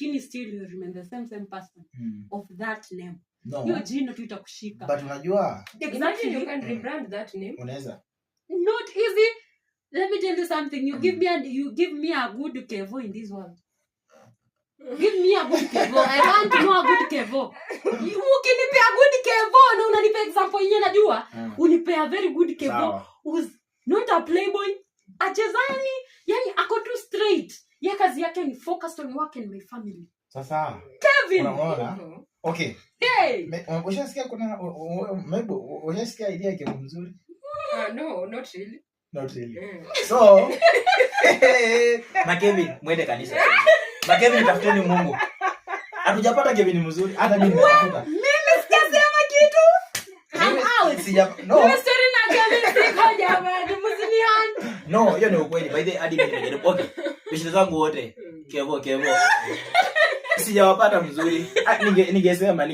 lakini still you remain the same person of that name. No. Hiyo jina tu itakushika. But unajua Exactly, you can rebrand that name. Unaweza. Not easy. Let me tell you something. You give me a good Kevo in this world. Give me a good Kevo. I want to know a good Kevo. Ukinipea good Kevo na unanipa example yenyewe najua, unipea very good Kevo who's not a playboy. Achezani, yani ako too straight. Yeye kazi yake ni focused on work and my family. Sasa Kevin. Unaona? Okay. Hey. Ushasikia kuna maybe ushasikia idea yake mzuri? No, not really. Not really. So, na Kevin mwende kanisa. Na Kevin tafuteni Mungu. Hatujapata Kevin mzuri. Hata mimi nimetafuta. Mimi sijasema kitu. I'm out. No. Mystery na Kevin siko jamani, msiniani. No, hiyo ni ukweli. By the hadi mimi nimejaribu. Okay. Bishop zangu wote. Kevo. Sijawapata mzuri. Ningesema.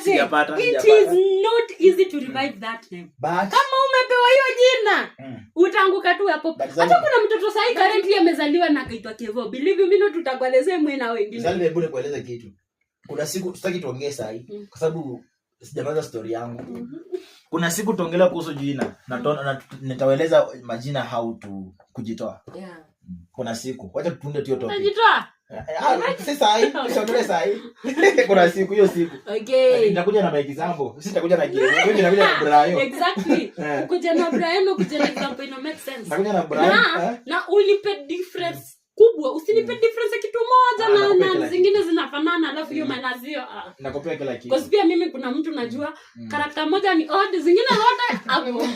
Sijapata. It is not easy to revive that name. But kama umepewa hiyo jina, utaanguka tu hapo. Hata kuna mtoto sahi currently amezaliwa na kaitwa Kevo. Believe me, no tutakuelezea mwe na wengine. Sasa hebu nikueleze kitu. Kuna siku tutaki tuongee sahi kwa sababu sijamaliza story yangu. Kuna siku tuongelea kuhusu jina na nitawaeleza majina how to kujitoa. Yeah. Kuna siku. Wacha tutunde hiyo topic. Kujitoa? Sasa tusiongee sahi. Kuna siku hiyo siku. Okay. Nitakuja na example. Sitakuja na Kevin. Wewe nitakuja na Brayo. Exactly. Kuja na Brayo, kuja na example ino make sense. Nitakuja na Brayo. Na unipe difference kubwa. Usinipe difference kitu moja na zingine zinafanana alafu hiyo manazio. Nakopea kila kitu. Kwa sababu pia mimi kuna mtu najua karakta moja ni odd, zingine zote hapo.